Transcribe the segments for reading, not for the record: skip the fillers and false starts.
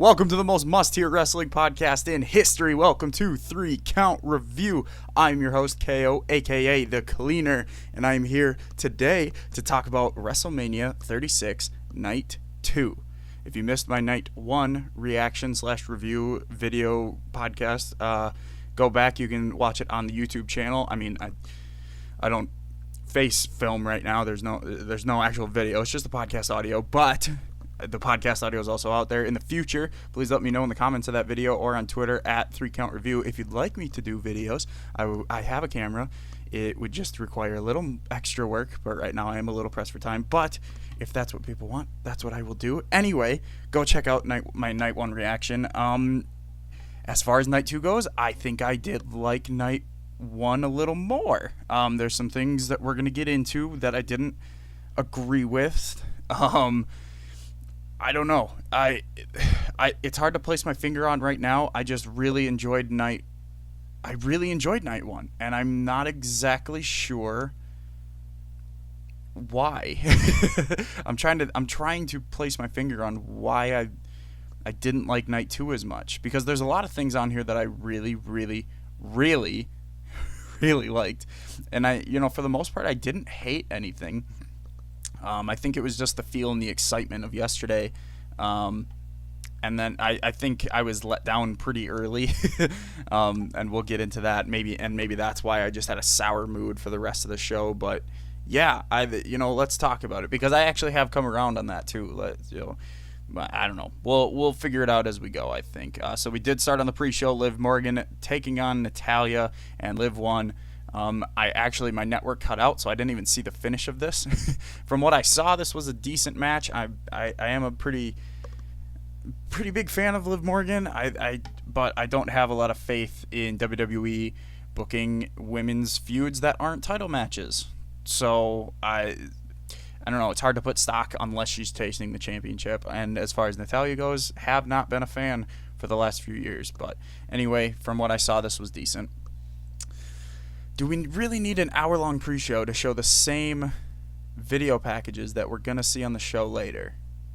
Welcome to the most must-hear wrestling podcast in history. Welcome to 3 Count Review. I'm your host, KO, aka The Cleaner, and I'm here today to talk about Wrestlemania 36 Night 2. If you missed my Night 1 reaction/review video podcast, go back. You can watch it on the YouTube channel. I mean, I don't face film right now. There's no actual video. It's just the podcast audio, but the podcast audio is also out there. In the future, please let me know in the comments of that video or on Twitter at 3Count Review if you'd like me to do videos. I have a camera. It would just require a little extra work, but right now I am a little pressed for time. But if that's what people want, that's what I will do. Anyway, go check out my Night 1 reaction. As far as Night 2 goes, I think I did like Night 1 a little more. There's some things that we're going to get into that I didn't agree with. I don't know. It's hard to place my finger on right now. I just really enjoyed Night 1, and I'm not exactly sure why. I'm trying to place my finger on why I didn't like Night 2 as much, because there's a lot of things on here that I really liked, and for the most part I didn't hate anything. I think it was just the feel and the excitement of yesterday. And then I think I was let down pretty early. And we'll get into that. Maybe that's why I just had a sour mood for the rest of the show. But yeah, let's talk about it, because I actually have come around on that too. I don't know. We'll figure it out as we go, I think. So we did start on the pre-show. Liv Morgan taking on Natalya, and Liv won. My network cut out, so I didn't even see the finish of this. From what I saw, this was a decent match. I am a pretty big fan of Liv Morgan. But I don't have a lot of faith in WWE booking women's feuds that aren't title matches. So I don't know. It's hard to put stock unless she's tasting the championship. And as far as Natalya goes, have not been a fan for the last few years. But anyway, from what I saw, this was decent. Do we really need an hour-long pre-show to show the same video packages that we're going to see on the show later?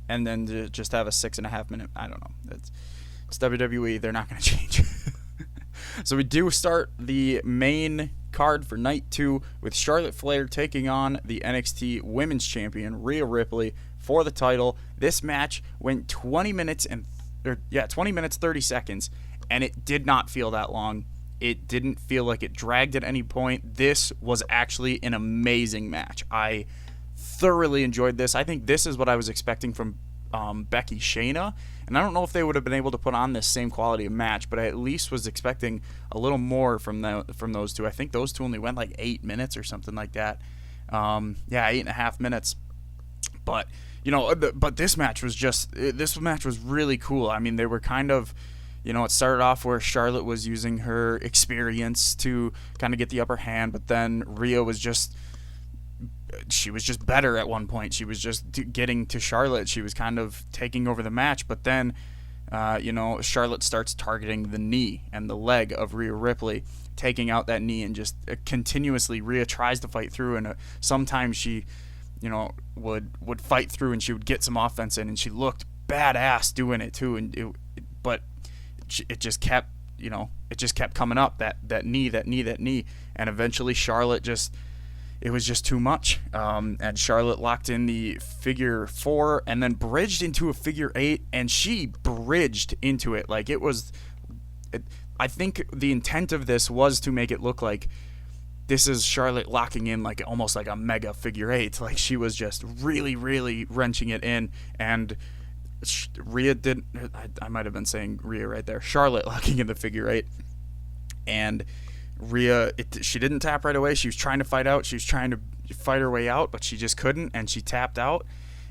And then to just have a 6.5-minute... I don't know. It's WWE. They're not going to change. So we do start the main card for Night 2 with Charlotte Flair taking on the NXT Women's Champion, Rhea Ripley, for the title. This match went 20 minutes 30 seconds, and it did not feel that long. It didn't feel like it dragged at any point. This was actually an amazing match. I thoroughly enjoyed this. I think this is what I was expecting from Becky Shayna. And I don't know if they would have been able to put on this same quality of match, but I at least was expecting a little more from those two. I think those two only went like 8 minutes or something like that. 8.5 minutes. But, but this match was really cool. I mean, they were kind of... it started off where Charlotte was using her experience to kind of get the upper hand, but then Rhea was just better at one point. She was just getting to Charlotte. She was kind of taking over the match, but then, Charlotte starts targeting the knee and the leg of Rhea Ripley, taking out that knee, and just continuously Rhea tries to fight through, and sometimes she, would fight through and she would get some offense in, and she looked badass doing it too, but it just kept coming up, that knee, and eventually Charlotte it was just too much, and Charlotte locked in the figure 4 and then bridged into a figure 8, and she bridged into it like I think the intent of this was to make it look like this is Charlotte locking in like almost like a mega figure 8, like she was just really wrenching it in, and Rhea didn't. I might have been saying Rhea right there. Charlotte locking in the figure 8, and Rhea, she didn't tap right away. She was trying to fight out. She was trying to fight her way out, but she just couldn't, and she tapped out.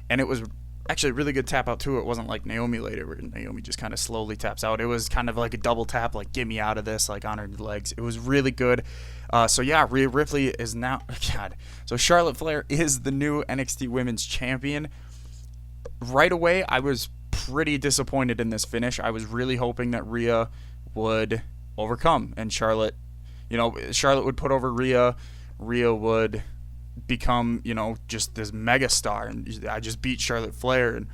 And it was actually a really good tap out too. It wasn't like Naomi later, where Naomi just kind of slowly taps out. It was kind of like a double tap, like get me out of this, like on her legs. It was really good. Rhea Ripley is now So Charlotte Flair is the new NXT Women's Champion. Right away, I was pretty disappointed in this finish. I was really hoping that Rhea would overcome, and Charlotte would put over Rhea. Rhea would become, just this mega star, and I just beat Charlotte Flair and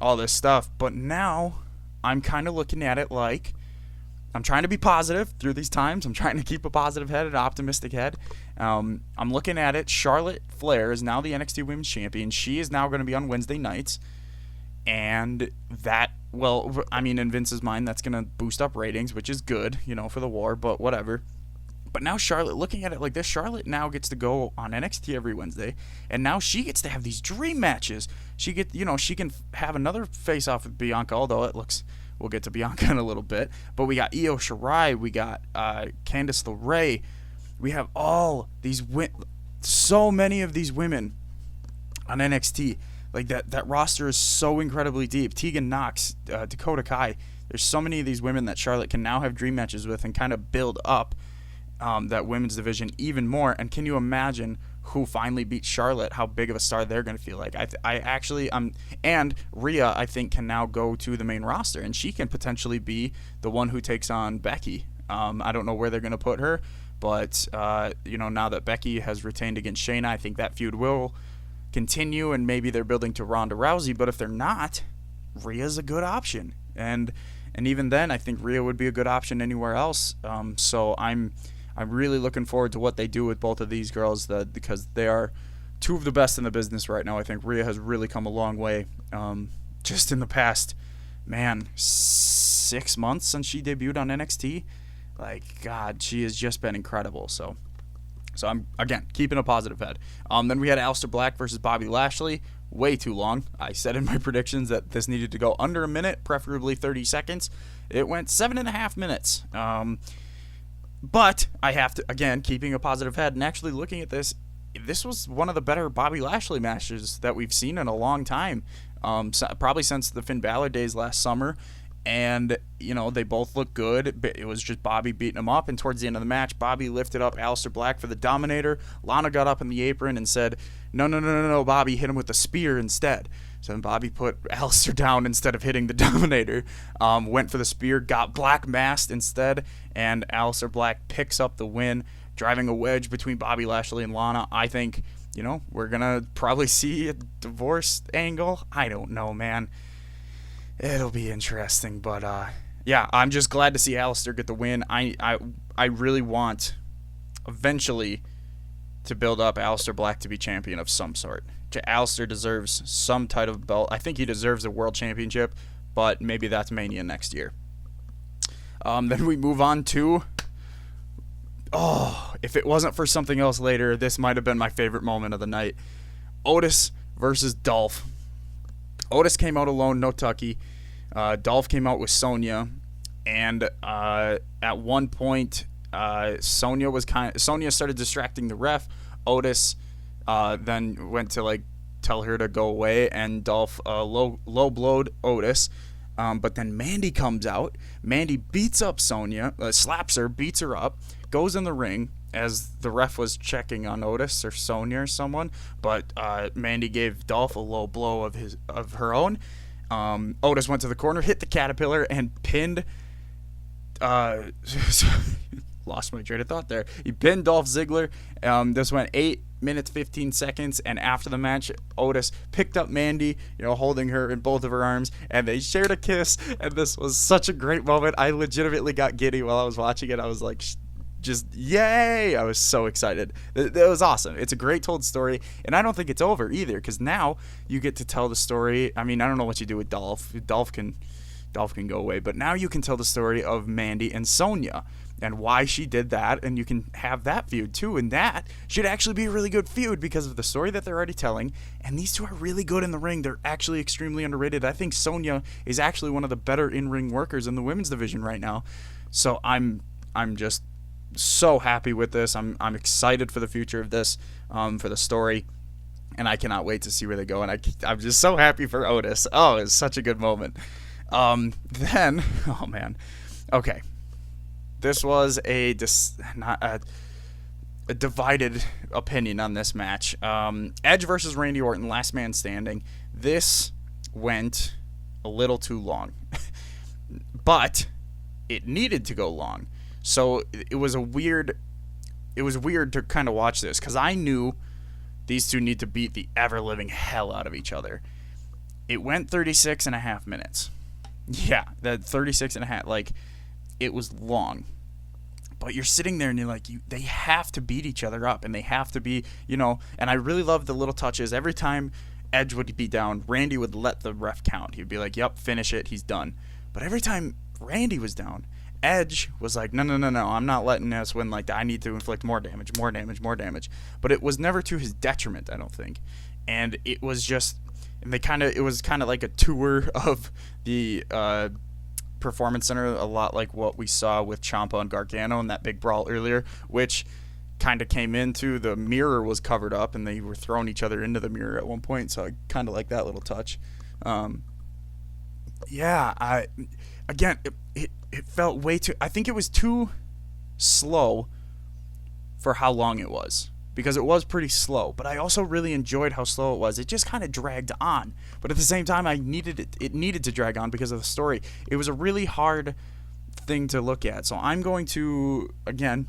all this stuff. But now I'm kind of looking at it like I'm trying to be positive through these times. I'm trying to keep a positive head, an optimistic head. I'm looking at it. Charlotte Flair is now the NXT Women's Champion. She is now going to be on Wednesday nights. And that, well, I mean, in Vince's mind, that's going to boost up ratings, which is good, for the war, but whatever. But now Charlotte, looking at it like this, Charlotte now gets to go on NXT every Wednesday, and now she gets to have these dream matches. She can have another face-off with Bianca, although we'll get to Bianca in a little bit. But we got Io Shirai, we got Candice LeRae, we have all these so many of these women on NXT. Like that roster is so incredibly deep. Tegan Nox, Dakota Kai. There's so many of these women that Charlotte can now have dream matches with and kind of build up that women's division even more. And can you imagine who finally beats Charlotte? How big of a star they're going to feel like? And Rhea, I think, can now go to the main roster, and she can potentially be the one who takes on Becky. I don't know where they're going to put her, but now that Becky has retained against Shayna, I think that feud will continue, and maybe they're building to Ronda Rousey. But if they're not, Rhea's a good option, and even then, I think Rhea would be a good option anywhere else. So I'm really looking forward to what they do with both of these girls, because they are two of the best in the business right now. I think Rhea has really come a long way, just in the past, 6 months since she debuted on NXT. Like, God, she has just been incredible. So I'm, again, keeping a positive head. Then we had Aleister Black versus Bobby Lashley. Way too long. I said in my predictions that this needed to go under a minute, preferably 30 seconds. It went 7.5 minutes. But I have to, again, keeping a positive head and actually looking at this, this was one of the better Bobby Lashley matches that we've seen in a long time. Probably since the Finn Balor days last summer. And, they both look good. It was just Bobby beating him up. And towards the end of the match, Bobby lifted up Aleister Black for the Dominator. Lana got up in the apron and said, No, Bobby, hit him with the spear instead. So then Bobby put Aleister down instead of hitting the Dominator. Went for the spear, got Black masked instead. And Aleister Black picks up the win, driving a wedge between Bobby Lashley and Lana. I think, we're going to probably see a divorce angle. I don't know, man. It'll be interesting, but yeah, I'm just glad to see Aleister get the win. I really want eventually to build up Aleister Black to be champion of some sort. Aleister deserves some type of belt. I think he deserves a world championship, but maybe that's Mania next year. Then we move on to, if it wasn't for something else later, this might have been my favorite moment of the night. Otis versus Dolph. Otis came out alone, no Tucky. Dolph came out with Sonya, and at one point, Sonya started distracting the ref. Otis then went to tell her to go away, and Dolph low blowed Otis. But then Mandy comes out. Mandy beats up Sonya, slaps her, beats her up, goes in the ring as the ref was checking on Otis or Sonya or someone. But Mandy gave Dolph a low blow of her own. Otis went to the corner, hit the caterpillar, and pinned. Lost my train of thought there. He pinned Dolph Ziggler. This went 8 minutes 15 seconds, and after the match, Otis picked up Mandy, holding her in both of her arms, and they shared a kiss. And this was such a great moment. I legitimately got giddy while I was watching it. I was like, just yay! I was so excited. It was awesome. It's a great told story, and I don't think it's over either, because now you get to tell the story. I mean, I don't know what you do with Dolph. Dolph can go away, but now you can tell the story of Mandy and Sonya and why she did that, and you can have that feud too, and that should actually be a really good feud because of the story that they're already telling. And these two are really good in the ring. They're actually extremely underrated. I think Sonya is actually one of the better in-ring workers in the women's division right now. So I'm just so happy with this. I'm excited for the future of this, for the story, and I cannot wait to see where they go. And I'm just so happy for Otis. Oh, it's such a good moment. Then, oh man, okay, this was a divided opinion on this match. Edge versus Randy Orton, last man standing. This went a little too long, but it needed to go long. So it was weird to kind of watch this, because I knew these two need to beat the ever-living hell out of each other. It went 36.5 minutes. Yeah, that 36 and a half, like, it was long. But you're sitting there and you're like, they have to beat each other up, and they have to be, and I really love the little touches. Every time Edge would be down, Randy would let the ref count. He'd be like, yep, finish it, he's done. But every time Randy was down, Edge was like, no, I'm not letting us win like that. I need to inflict more damage. But it was never to his detriment, I don't think. And it was just, and it was kind of like a tour of the Performance Center, a lot like what we saw with Ciampa and Gargano in that big brawl earlier, which kind of came into the mirror was covered up and they were throwing each other into the mirror at one point, so I kind of like that little touch. It felt way too, I think it was too slow for how long it was, because it was pretty slow, but I also really enjoyed how slow it was. It just kind of dragged on, but at the same time it needed to drag on because of the story. It was a really hard thing to look at, so I'm going to, again,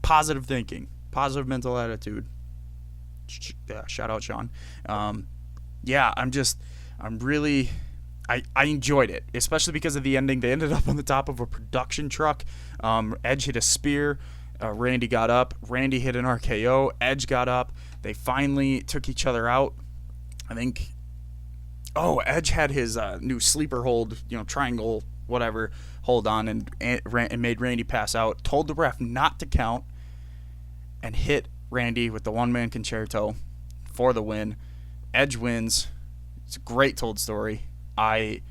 positive thinking, positive mental attitude. Shout out Sean. I enjoyed it, especially because of the ending. They ended up on the top of a production truck. Edge hit a spear. Randy got up. Randy hit an RKO. Edge got up. They finally took each other out. I think. Edge had his new sleeper hold, triangle, whatever, hold on, and made Randy pass out. Told the ref not to count, and hit Randy with the one-man concerto for the win. Edge wins. It's a great told story. Again,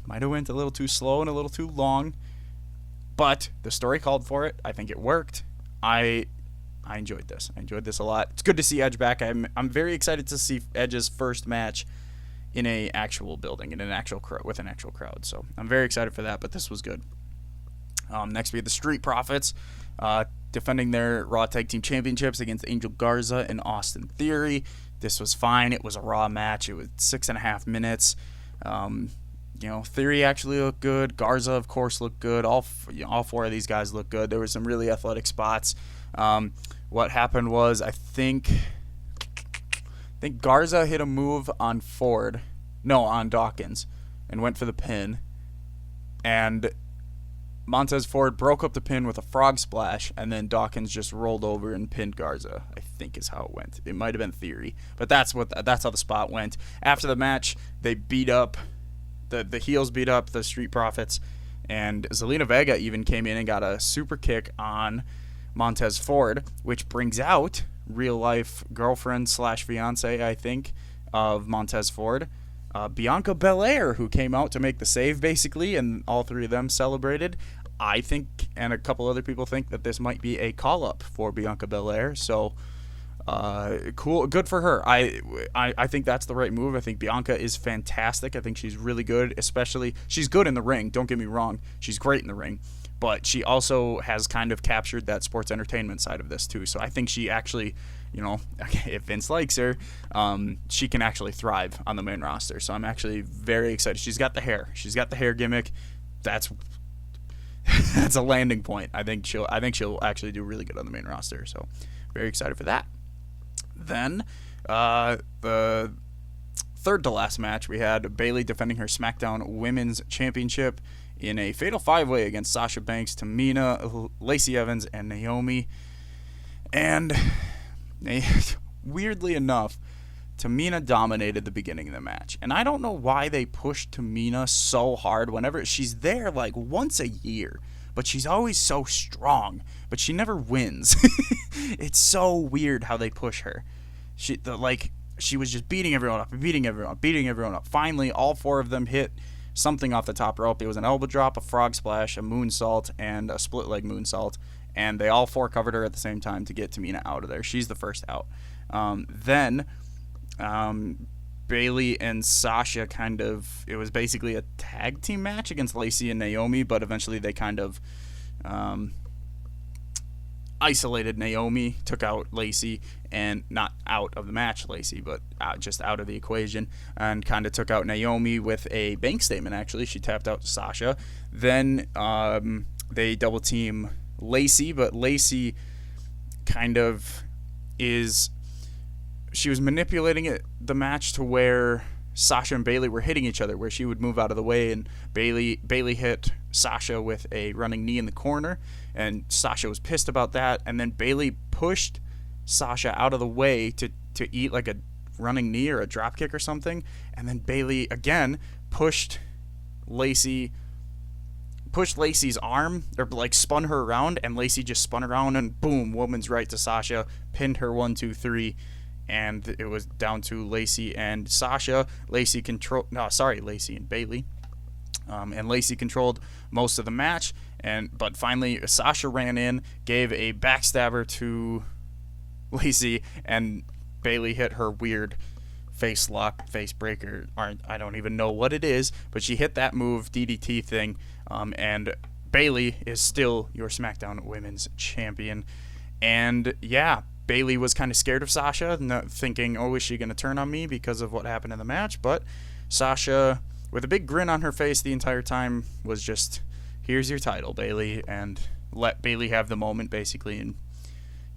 might have went a little too slow and a little too long, but the story called for it. I think it worked. I enjoyed this. I enjoyed this a lot. It's good to see Edge back. I'm very excited to see Edge's first match in a actual building, in an actual with an actual crowd. So I'm very excited for that. But this was good. Next we had the Street Profits defending their Raw Tag Team Championships against Angel Garza and Austin Theory. This was fine. It was a Raw match. It was 6.5 minutes. Theory actually looked good. Garza, of course, looked good. All four of these guys looked good. There were some really athletic spots. What happened was, I think Garza hit a move on Dawkins, and went for the pin. And Montez Ford broke up the pin with a frog splash, and then Dawkins just rolled over and pinned Garza, I think is how it went. It might have been Theory, but that's how the spot went. After the match, they beat up, the heels beat up the Street Profits, and Zelina Vega even came in and got a super kick on Montez Ford, which brings out real-life girlfriend/fiance, I think, of Montez Ford, Bianca Belair, who came out to make the save, basically, and all three of them celebrated. I think, and a couple other people think, that this might be a call-up for Bianca Belair, so cool, good for her. I think that's the right move. I think Bianca is fantastic. I think she's really good, especially, she's good in the ring, don't get me wrong. She's great in the ring, but she also has kind of captured that sports entertainment side of this, too, so I think she actually, if Vince likes her, she can actually thrive on the main roster. So I'm actually very excited. She's got the hair. She's got the hair gimmick. That's a landing point. I think she'll actually do really good on the main roster. So very excited for that. Then the third to last match, we had Bayley defending her SmackDown Women's Championship in a Fatal 5-Way against Sasha Banks, Tamina, Lacey Evans, and Naomi. And weirdly enough, Tamina dominated the beginning of the match. And I don't know why they pushed Tamina so hard whenever she's there, like once a year. But she's always so strong. But she never wins. It's so weird how they push her. She was just beating everyone up. Finally, all four of them hit something off the top rope. It was an elbow drop, a frog splash, a moonsault, and a split leg moonsault. And they all four covered her at the same time to get Tamina out of there. She's the first out. Then Bayley and Sasha it was basically a tag team match against Lacey and Naomi, but eventually they kind of isolated Naomi, took out Lacey, and not out of the match Lacey, but just out of the equation, and kind of took out Naomi with a bank statement, actually. She tapped out Sasha. Then they double team Lacey, but Lacey she was manipulating the match to where Sasha and Bayley were hitting each other, where she would move out of the way, and Bayley hit Sasha with a running knee in the corner, and Sasha was pissed about that, and then Bayley pushed Sasha out of the way to eat like a running knee or a drop kick or something, and then Bayley again pushed Lacey's arm, or like spun her around, and Lacey just spun around, and boom, woman's right to Sasha, pinned her 1, 2, 3, and it was down to Lacey and Sasha. Lacey and Bayley. And Lacey controlled most of the match, but finally Sasha ran in, gave a backstabber to Lacey, and Bayley hit her weird face breaker. I don't even know what it is, but she hit that move, DDT thing, and Bayley is still your SmackDown Women's Champion. And yeah, Bayley was kind of scared of Sasha, thinking, oh, is she going to turn on me because of what happened in the match? But Sasha, with a big grin on her face the entire time, was just, here's your title, Bayley, and let Bayley have the moment, basically. And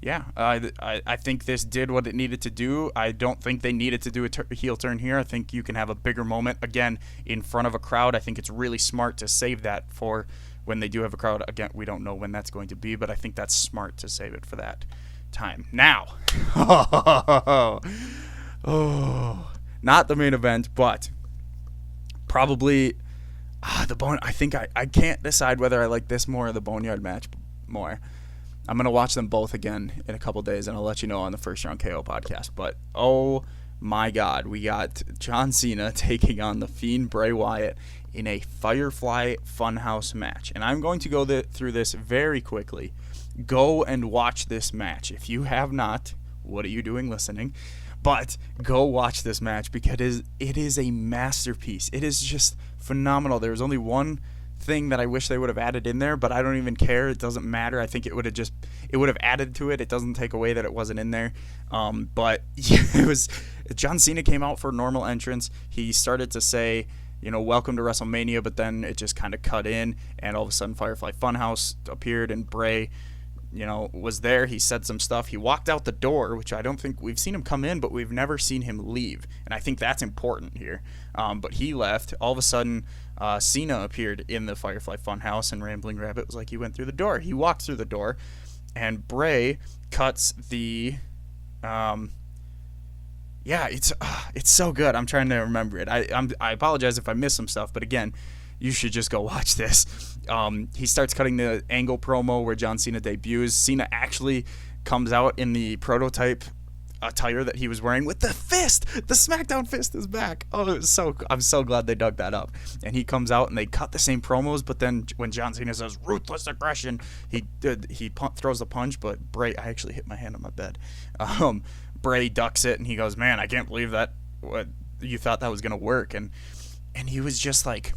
yeah, I think this did what it needed to do. I don't think they needed to do a heel turn here. I think you can have a bigger moment, again, in front of a crowd. I think it's really smart to save that for when they do have a crowd. Again, we don't know when that's going to be, but I think that's smart to save it for that time. Now, not the main event, but probably I think I can't decide whether I like this more or the Boneyard match more. I'm going to watch them both again in a couple days, and I'll let you know on the First Round KO podcast. But, oh my God, we got John Cena taking on The Fiend Bray Wyatt in a Firefly Funhouse match. And I'm going to go through this very quickly. Go and watch this match. If you have not, what are you doing listening? But go watch this match, because it is a masterpiece. It is just phenomenal. There was only one thing that I wish they would have added in there, but I don't even care. It doesn't matter. I think it would have added to it. It doesn't take away that it wasn't in there. But yeah, it was. John Cena came out for a normal entrance. He started to say, welcome to Wrestlemania, but then it just kind of cut in, and all of a sudden Firefly Funhouse appeared, and Bray, was there. He said some stuff. He walked out the door, which I don't think we've seen him come in, but we've never seen him leave, and I think that's important here. But he left. All of a sudden, Cena appeared in the Firefly Funhouse, and Rambling Rabbit was like, he went through the door. He walked through the door, and Bray cuts the it's so good. I'm trying to remember it. I apologize if I miss some stuff, but again, you should just go watch this. He starts cutting the Angle promo where John Cena debuts. Cena actually comes out in the prototype attire that he was wearing with the fist. The Smackdown fist is back. Oh, I'm so glad they dug that up. And he comes out and they cut the same promos, but then when John Cena says ruthless aggression, he throws the punch, but Bray, I actually hit my hand on my bed. Bray ducks it, and he goes, man, I can't believe that you thought that was going to work. And he was just like,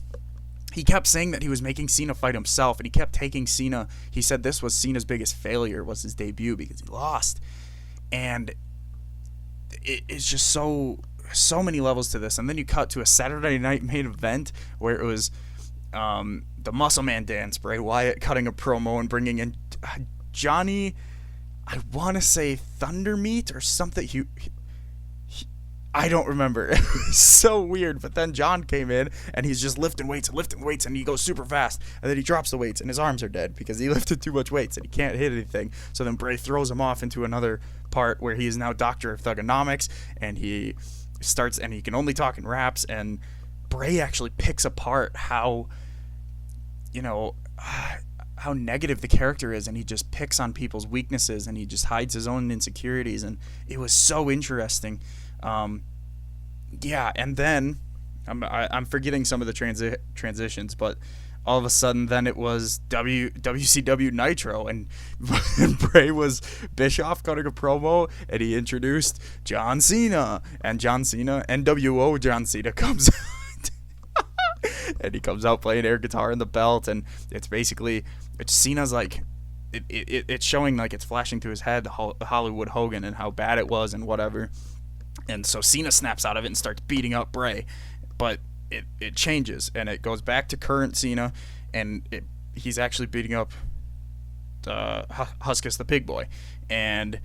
he kept saying that he was making Cena fight himself, and he kept taking Cena. He said this was Cena's biggest failure, was his debut, because he lost. And it's just so many levels to this. And then you cut to a Saturday night main event where it was the Muscle Man dance, Bray Wyatt cutting a promo and bringing in Johnny, I want to say Thunder Meat or something. I don't remember. It was so weird. But then John came in, and he's just lifting weights, and he goes super fast. And then he drops the weights, and his arms are dead because he lifted too much weights, and he can't hit anything. So then Bray throws him off into another part where he is now Doctor of Thugonomics, and he starts, and he can only talk in raps. And Bray actually picks apart how negative the character is, and he just picks on people's weaknesses, and he just hides his own insecurities, and it was so interesting. And then I'm forgetting some of the transitions, but all of a sudden then it was WCW Nitro, and Bray was Bischoff cutting a promo, and he introduced John Cena, and NWO John Cena comes out. And he comes out playing air guitar in the belt, and it's Cena's like, it's showing, like, it's flashing through his head, Hollywood Hogan, and how bad it was and whatever. And so Cena snaps out of it and starts beating up Bray. But it changes, and it goes back to current Cena, and he's actually beating up Huskus the Pig Boy. And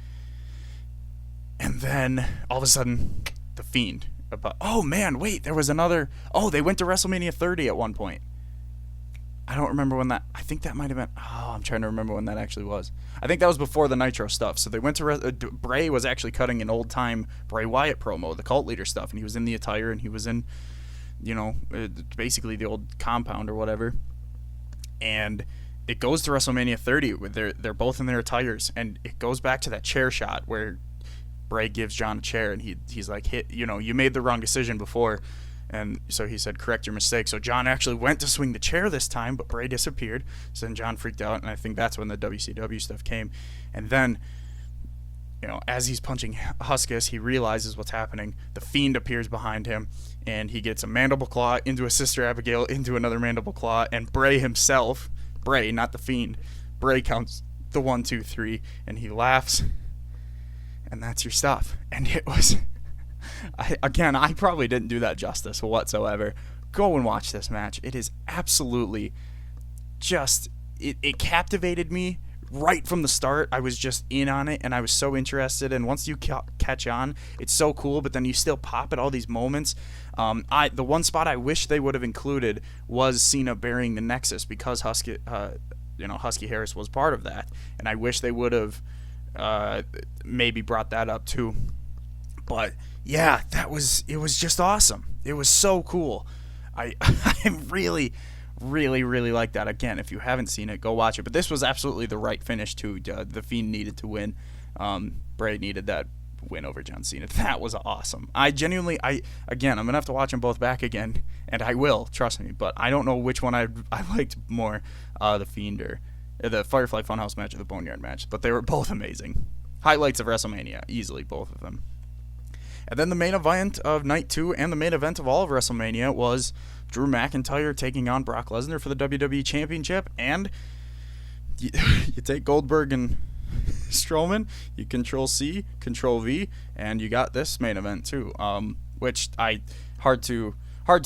then all of a sudden, The Fiend about. Oh man, wait, there was another. Oh, they went to WrestleMania 30 at one point. I don't remember when that. I think that might have been. Oh, I'm trying to remember when that actually was. I think that was before the Nitro stuff. So they went to. Bray was actually cutting an old time Bray Wyatt promo, the Cult Leader stuff, and he was in the attire, and he was in, basically the old compound or whatever. And it goes to WrestleMania 30 with they're both in their attires, and it goes back to that chair shot where Bray gives John a chair, and he's like, you made the wrong decision before. And so he said, correct your mistake. So John actually went to swing the chair this time, but Bray disappeared. So then John freaked out, and I think that's when the WCW stuff came. And then, as he's punching Huskus, he realizes what's happening. The Fiend appears behind him, and he gets a mandible claw into a Sister Abigail, into another mandible claw, and Bray himself, Bray, not the Fiend, Bray counts the 1, 2, 3, and he laughs, and that's your stuff. And it was... I probably didn't do that justice whatsoever. Go and watch this match. It is absolutely just... It captivated me right from the start. I was just in on it, and I was so interested. And once you catch on, it's so cool, but then you still pop at all these moments. The one spot I wish they would have included was Cena burying the Nexus, because Husky Harris was part of that. And I wish they would have maybe brought that up too. But yeah, it was just awesome. It was so cool. I really, really, really like that. Again, if you haven't seen it, go watch it. But this was absolutely the right finish too. The Fiend needed to win. Bray needed that win over John Cena. That was awesome. I'm gonna have to watch them both back again, and I will, trust me. But I don't know which one I liked more, the Fiend or the Firefly Funhouse match or the Boneyard match. But they were both amazing. Highlights of WrestleMania, easily both of them. And then the main event of Night 2 and the main event of all of WrestleMania was Drew McIntyre taking on Brock Lesnar for the WWE Championship. And you take Goldberg and Strowman, you Control-C, Control-V, and you got this main event too. Which hard to I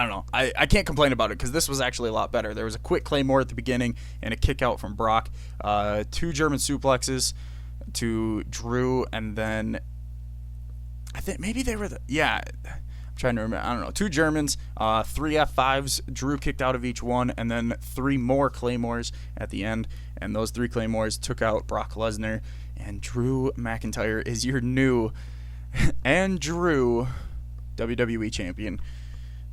don't know. I can't complain about it because this was actually a lot better. There was a quick Claymore at the beginning and a kick out from Brock. 2 German suplexes to Drew, and then I think maybe they were I'm trying to remember. I don't know. 2 Germans, 3 F5s. Drew kicked out of each one, and then 3 more Claymores at the end. And those 3 Claymores took out Brock Lesnar, and Drew McIntyre is your new WWE champion.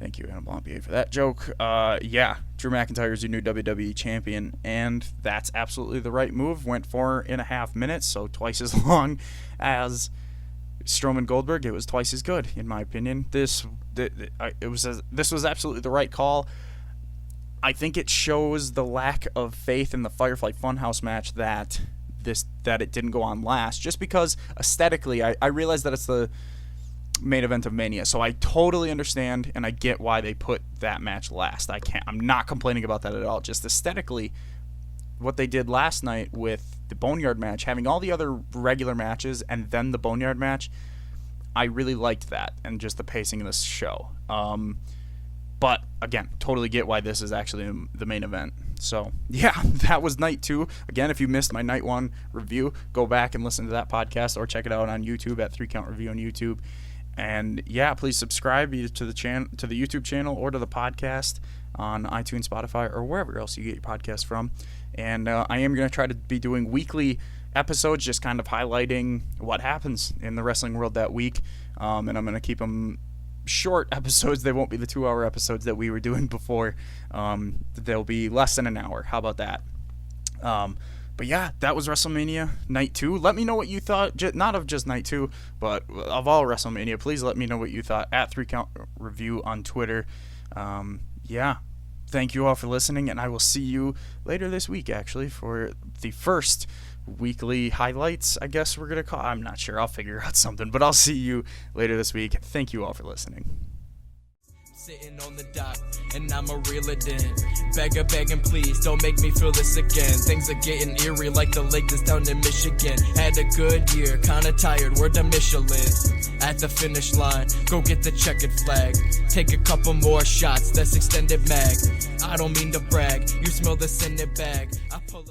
Thank you, Anna Blampier, for that joke. Drew McIntyre is your new WWE champion, and that's absolutely the right move. Went 4.5 minutes, so twice as long as Strowman Goldberg. It was twice as good, in my opinion. This was absolutely the right call. I think it shows the lack of faith in the Firefly Funhouse match that it didn't go on last, just because aesthetically, I realize that it's the main event of Mania, so I totally understand and I get why they put that match last. I'm not complaining about that at all. Just aesthetically, what they did last night with the Boneyard match, having all the other regular matches and then the Boneyard match, I really liked that, and just the pacing of this show. But again, totally get why this is actually the main event. So yeah, that was Night 2. Again, if you missed my Night 1 review, go back and listen to that podcast, or check it out on YouTube at 3 Count Review on YouTube. And yeah, please subscribe either to the YouTube channel or to the podcast on iTunes, Spotify, or wherever else you get your podcast from. And I am going to try to be doing weekly episodes, just kind of highlighting what happens in the wrestling world that week. And I'm going to keep them short episodes. They won't be the 2-hour episodes that we were doing before. They'll be less than an hour. How about that? But yeah, that was WrestleMania Night 2. Let me know what you thought, not of just Night 2, but of all WrestleMania. Please let me know what you thought at 3 Count Review on Twitter. Yeah, thank you all for listening, and I will see you later this week, actually, for the first weekly highlights, I guess we're going to call. I'm not sure. I'll figure out something, but I'll see you later this week. Thank you all for listening. Sitting on the dock, and I'ma reel it in. Begging, please, don't make me feel this again. Things are getting eerie like the lake that's down in Michigan. Had a good year, kinda tired, where the Michelin. At the finish line, go get the checkered flag. Take a couple more shots, that's extended mag. I don't mean to brag, you smell this in the bag. I pull up